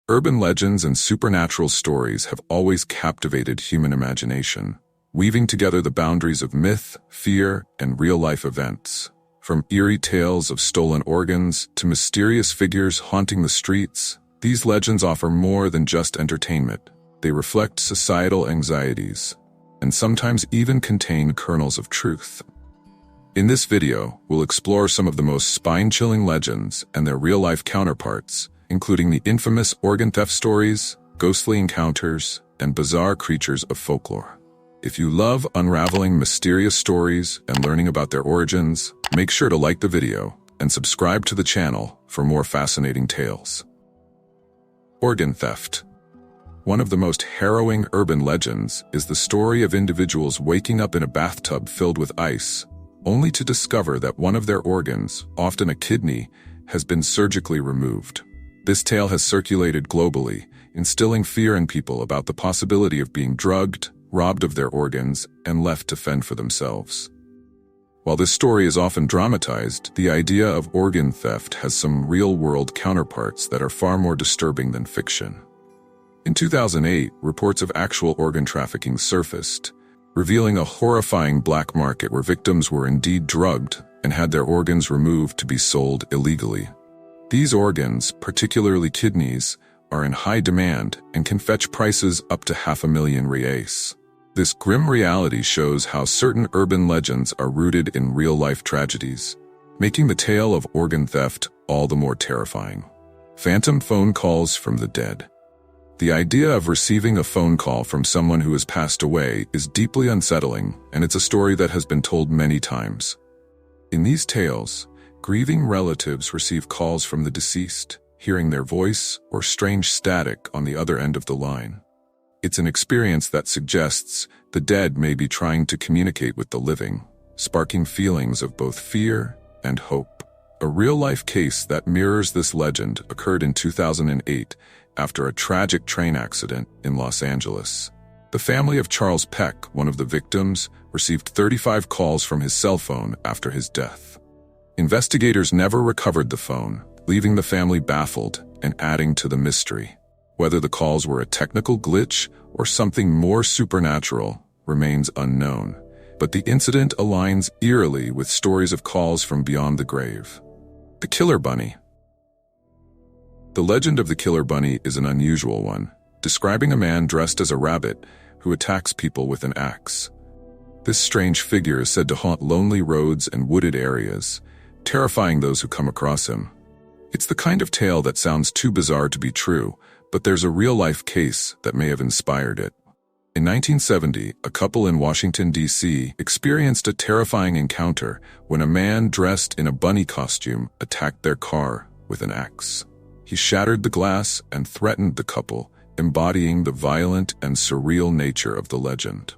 Urban legends and supernatural stories have always captivated human imagination, weaving together the boundaries of myth, fear, and real-life events. From eerie tales of stolen organs to mysterious figures haunting the streets, these legends offer more than just entertainment. They reflect societal anxieties, and sometimes even contain kernels of truth. In this video, we'll explore some of the most spine-chilling legends and their real-life counterparts, including the infamous organ theft stories, ghostly encounters, and bizarre creatures of folklore. If you love unraveling mysterious stories and learning about their origins, make sure to like the video and subscribe to the channel for more fascinating tales. Organ theft. One of the most harrowing urban legends is the story of individuals waking up in a bathtub filled with ice, only to discover that one of their organs, often a kidney, has been surgically removed. This tale has circulated globally, instilling fear in people about the possibility of being drugged, robbed of their organs, and left to fend for themselves. While this story is often dramatized, the idea of organ theft has some real-world counterparts that are far more disturbing than fiction. In 2008, reports of actual organ trafficking surfaced, revealing a horrifying black market where victims were indeed drugged and had their organs removed to be sold illegally. These organs, particularly kidneys, are in high demand and can fetch prices up to $500,000 reais. This grim reality shows how certain urban legends are rooted in real-life tragedies, making the tale of organ theft all the more terrifying. Phantom phone calls from the dead. The idea of receiving a phone call from someone who has passed away is deeply unsettling, and it's a story that has been told many times. In these tales, grieving relatives receive calls from the deceased, hearing their voice or strange static on the other end of the line. It's an experience that suggests the dead may be trying to communicate with the living, sparking feelings of both fear and hope. A real-life case that mirrors this legend occurred in 2008 after a tragic train accident in Los Angeles. The family of Charles Peck, one of the victims, received 35 calls from his cell phone after his death. Investigators never recovered the phone, leaving the family baffled and adding to the mystery. Whether the calls were a technical glitch or something more supernatural remains unknown, but the incident aligns eerily with stories of calls from beyond the grave. The Killer Bunny. The legend of the Killer Bunny is an unusual one, describing a man dressed as a rabbit who attacks people with an axe. This strange figure is said to haunt lonely roads and wooded areas, terrifying those who come across him. It's the kind of tale that sounds too bizarre to be true, but there's a real-life case that may have inspired it. In 1970, a couple in Washington, D.C. experienced a terrifying encounter when a man dressed in a bunny costume attacked their car with an axe. He shattered the glass and threatened the couple, embodying the violent and surreal nature of the legend.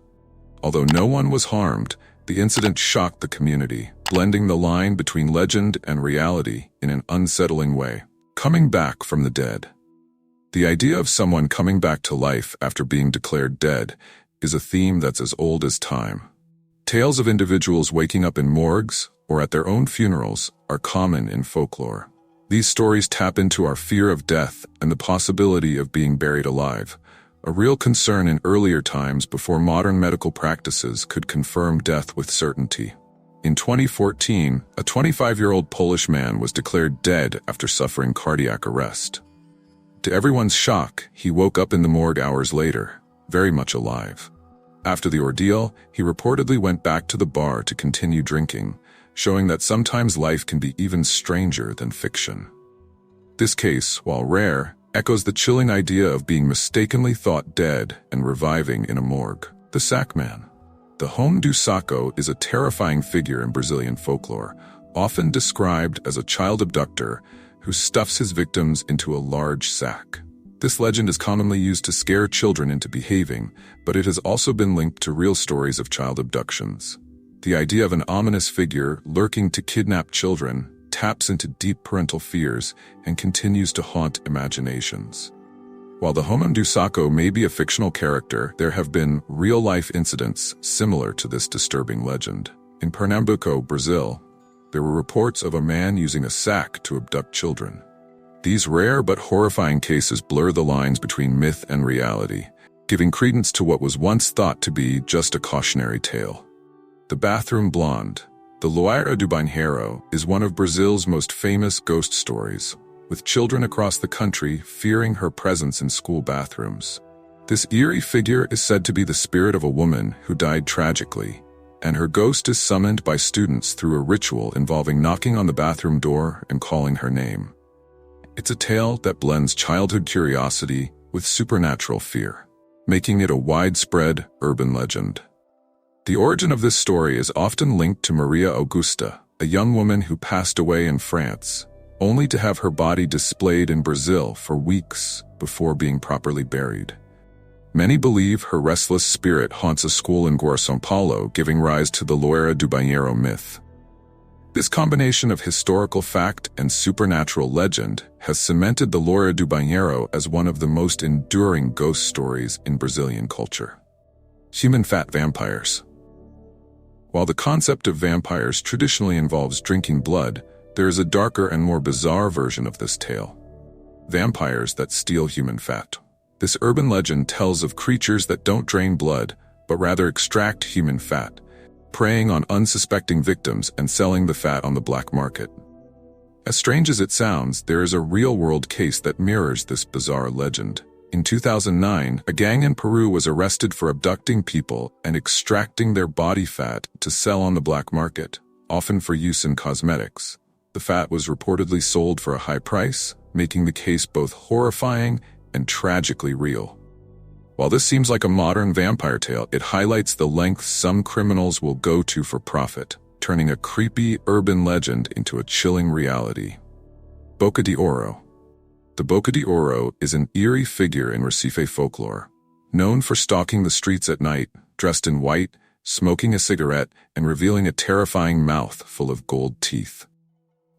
Although no one was harmed, the incident shocked the community, blending the line between legend and reality in an unsettling way. Coming back from the dead. The idea of someone coming back to life after being declared dead is a theme that's as old as time. Tales of individuals waking up in morgues or at their own funerals are common in folklore. These stories tap into our fear of death and the possibility of being buried alive, a real concern in earlier times before modern medical practices could confirm death with certainty. In 2014, a 25-year-old Polish man was declared dead after suffering cardiac arrest. To everyone's shock, he woke up in the morgue hours later, very much alive. After the ordeal, he reportedly went back to the bar to continue drinking, showing that sometimes life can be even stranger than fiction. This case, while rare, echoes the chilling idea of being mistakenly thought dead and reviving in a morgue. The Sackman. The Homem do Saco is a terrifying figure in Brazilian folklore, often described as a child abductor who stuffs his victims into a large sack. This legend is commonly used to scare children into behaving, but it has also been linked to real stories of child abductions. The idea of an ominous figure lurking to kidnap children taps into deep parental fears and continues to haunt imaginations. While the Homem do Saco may be a fictional character, there have been real-life incidents similar to this disturbing legend. In Pernambuco, Brazil, there were reports of a man using a sack to abduct children. These rare but horrifying cases blur the lines between myth and reality, giving credence to what was once thought to be just a cautionary tale. The Bathroom Blonde. The Loira do Banheiro is one of Brazil's most famous ghost stories, with children across the country fearing her presence in school bathrooms. This eerie figure is said to be the spirit of a woman who died tragically, and her ghost is summoned by students through a ritual involving knocking on the bathroom door and calling her name. It's a tale that blends childhood curiosity with supernatural fear, making it a widespread urban legend. The origin of this story is often linked to Maria Augusta, a young woman who passed away in France, only to have her body displayed in Brazil for weeks before being properly buried. Many believe her restless spirit haunts a school in Guará, São Paulo, giving rise to the Loira do Banheiro myth. This combination of historical fact and supernatural legend has cemented the Loira do Banheiro as one of the most enduring ghost stories in Brazilian culture. Human fat vampires. While the concept of vampires traditionally involves drinking blood, there is a darker and more bizarre version of this tale. Vampires that steal human fat. This urban legend tells of creatures that don't drain blood, but rather extract human fat, preying on unsuspecting victims and selling the fat on the black market. As strange as it sounds, there is a real-world case that mirrors this bizarre legend. In 2009, a gang in Peru was arrested for abducting people and extracting their body fat to sell on the black market, often for use in cosmetics. The fat was reportedly sold for a high price, making the case both horrifying and tragically real. While this seems like a modern vampire tale, it highlights the lengths some criminals will go to for profit, turning a creepy urban legend into a chilling reality. Boca de Ouro. The Boca de Ouro is an eerie figure in Recife folklore, known for stalking the streets at night, dressed in white, smoking a cigarette, and revealing a terrifying mouth full of gold teeth.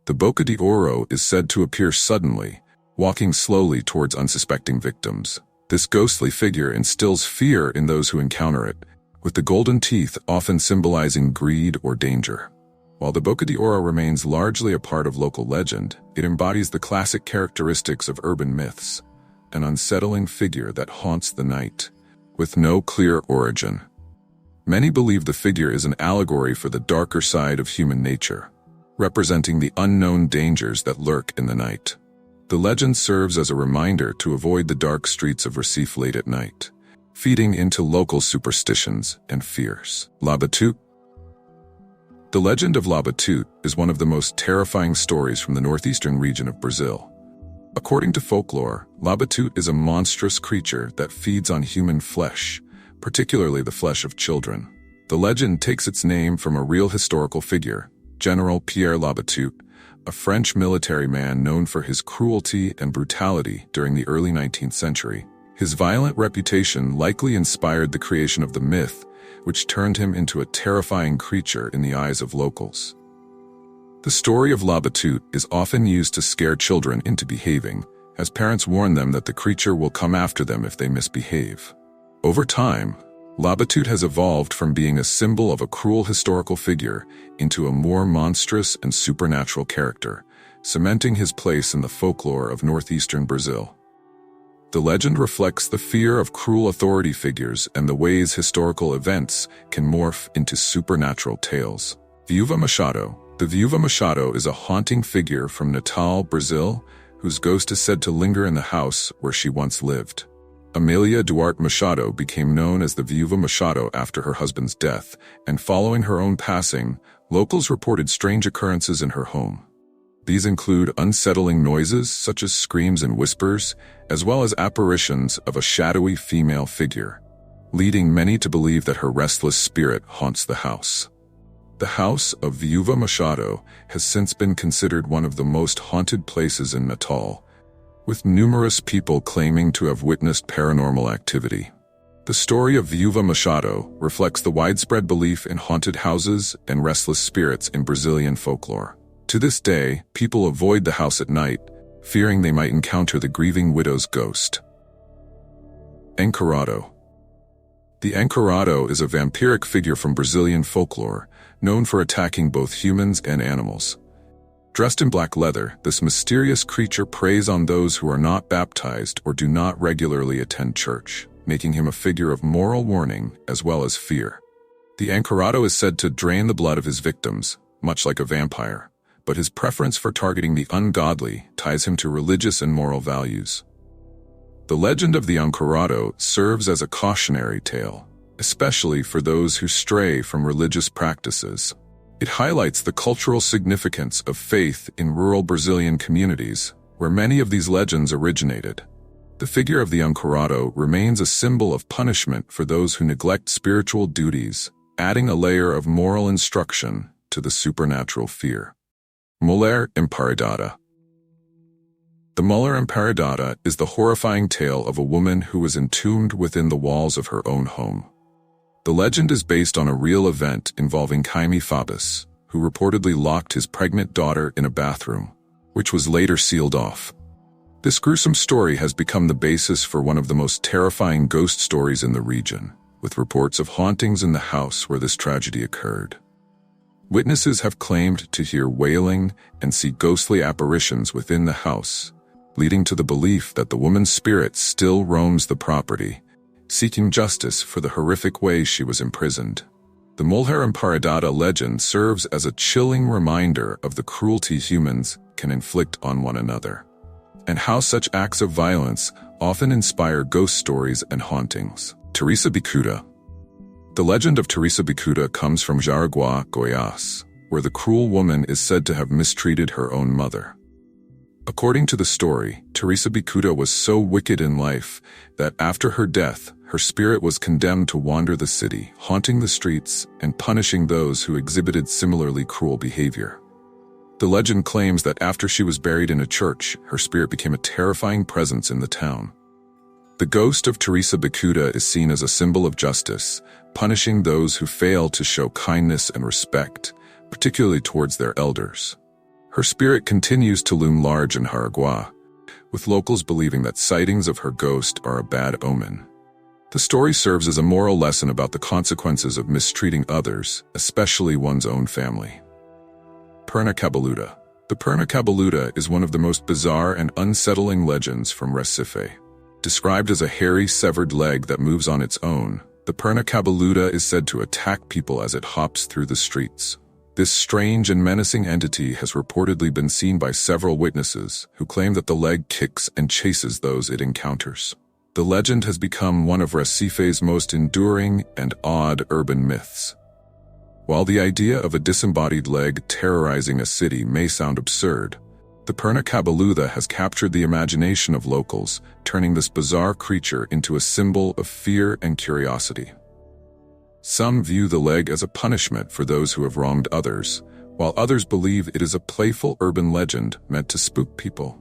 The Boca de Ouro is said to appear suddenly, walking slowly towards unsuspecting victims. This ghostly figure instills fear in those who encounter it, with the golden teeth often symbolizing greed or danger. While the Boca de Ouro remains largely a part of local legend, it embodies the classic characteristics of urban myths, an unsettling figure that haunts the night, with no clear origin. Many believe the figure is an allegory for the darker side of human nature, representing the unknown dangers that lurk in the night. The legend serves as a reminder to avoid the dark streets of Recife late at night, feeding into local superstitions and fears. La Batute. The legend of La Batute is one of the most terrifying stories from the northeastern region of Brazil. According to folklore, La Batute is a monstrous creature that feeds on human flesh, particularly the flesh of children. The legend takes its name from a real historical figure, General Pierre Labatut, a French military man known for his cruelty and brutality during the early 19th century. His violent reputation likely inspired the creation of the myth, which turned him into a terrifying creature in the eyes of locals. The story of La Batute is often used to scare children into behaving, as parents warn them that the creature will come after them if they misbehave. Over time, La Batute has evolved from being a symbol of a cruel historical figure into a more monstrous and supernatural character, cementing his place in the folklore of northeastern Brazil. The legend reflects the fear of cruel authority figures and the ways historical events can morph into supernatural tales. Viúva Machado. The Viúva Machado is a haunting figure from Natal, Brazil, whose ghost is said to linger in the house where she once lived. Amelia Duarte Machado became known as the Viúva Machado after her husband's death, and following her own passing, locals reported strange occurrences in her home. These include unsettling noises such as screams and whispers, as well as apparitions of a shadowy female figure, leading many to believe that her restless spirit haunts the house. The house of Viúva Machado has since been considered one of the most haunted places in Natal, with numerous people claiming to have witnessed paranormal activity. The story of Viúva Machado reflects the widespread belief in haunted houses and restless spirits in Brazilian folklore. To this day, people avoid the house at night, fearing they might encounter the grieving widow's ghost. Encarado. The Encarado is a vampiric figure from Brazilian folklore, known for attacking both humans and animals. Dressed in black leather, this mysterious creature preys on those who are not baptized or do not regularly attend church, making him a figure of moral warning as well as fear. The Encarado is said to drain the blood of his victims, much like a vampire, but his preference for targeting the ungodly ties him to religious and moral values. The legend of the Encarado serves as a cautionary tale, especially for those who stray from religious practices. It highlights the cultural significance of faith in rural Brazilian communities, where many of these legends originated. The figure of the Encarado remains a symbol of punishment for those who neglect spiritual duties, adding a layer of moral instruction to the supernatural fear. Mulher Emparedada. The Mulher Emparedada is the horrifying tale of a woman who was entombed within the walls of her own home. The legend is based on a real event involving Jaime Fabus, who reportedly locked his pregnant daughter in a bathroom, which was later sealed off. This gruesome story has become the basis for one of the most terrifying ghost stories in the region, with reports of hauntings in the house where this tragedy occurred. Witnesses have claimed to hear wailing and see ghostly apparitions within the house, leading to the belief that the woman's spirit still roams the property, seeking justice for the horrific way she was imprisoned. The Mulher Emparedada legend serves as a chilling reminder of the cruelty humans can inflict on one another, and how such acts of violence often inspire ghost stories and hauntings. Teresa Bicuda. The legend of Teresa Bicuda comes from Jaraguá, Goiás, where the cruel woman is said to have mistreated her own mother. According to the story, Teresa Bicuda was so wicked in life that after her death, her spirit was condemned to wander the city, haunting the streets and punishing those who exhibited similarly cruel behavior. The legend claims that after she was buried in a church, her spirit became a terrifying presence in the town. The ghost of Teresa Bicuda is seen as a symbol of justice, punishing those who fail to show kindness and respect, particularly towards their elders. Her spirit continues to loom large in Jaraguá, with locals believing that sightings of her ghost are a bad omen. The story serves as a moral lesson about the consequences of mistreating others, especially one's own family. Perna Cabeluda. The Perna Cabeluda is one of the most bizarre and unsettling legends from Recife. Described as a hairy, severed leg that moves on its own, the Perna Cabeluda is said to attack people as it hops through the streets. This strange and menacing entity has reportedly been seen by several witnesses who claim that the leg kicks and chases those it encounters. The legend has become one of Recife's most enduring and odd urban myths. While the idea of a disembodied leg terrorizing a city may sound absurd, the Perna Cabeluda has captured the imagination of locals, turning this bizarre creature into a symbol of fear and curiosity. Some view the leg as a punishment for those who have wronged others, while others believe it is a playful urban legend meant to spook people.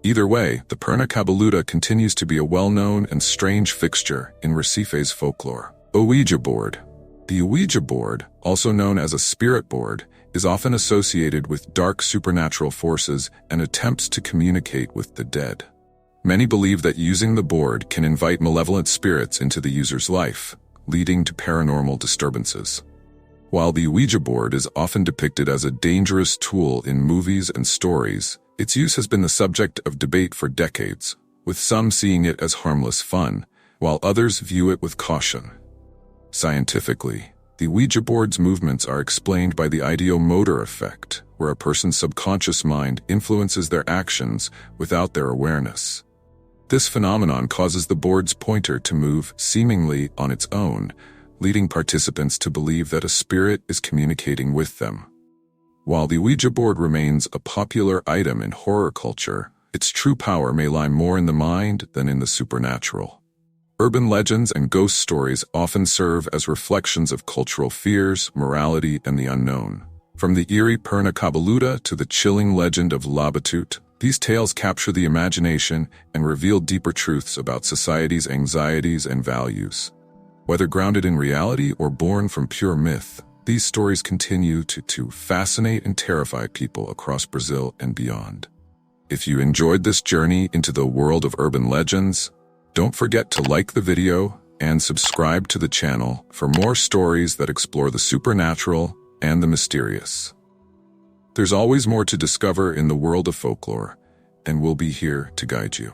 Either way, the Perna Cabeluda continues to be a well-known and strange fixture in Recife's folklore. Ouija board. The Ouija board, also known as a spirit board, is often associated with dark supernatural forces and attempts to communicate with the dead. Many believe that using the board can invite malevolent spirits into the user's life, leading to paranormal disturbances. While the Ouija board is often depicted as a dangerous tool in movies and stories, its use has been the subject of debate for decades, with some seeing it as harmless fun, while others view it with caution. Scientifically, the Ouija board's movements are explained by the ideomotor effect, where a person's subconscious mind influences their actions without their awareness. This phenomenon causes the board's pointer to move seemingly on its own, leading participants to believe that a spirit is communicating with them. While the Ouija board remains a popular item in horror culture, its true power may lie more in the mind than in the supernatural. Urban legends and ghost stories often serve as reflections of cultural fears, morality, and the unknown. From the eerie Perna Cabeluda to the chilling legend of La Batut, these tales capture the imagination and reveal deeper truths about society's anxieties and values. Whether grounded in reality or born from pure myth, these stories continue to fascinate and terrify people across Brazil and beyond. If you enjoyed this journey into the world of urban legends, don't forget to like the video and subscribe to the channel for more stories that explore the supernatural and the mysterious. There's always more to discover in the world of folklore, and we'll be here to guide you.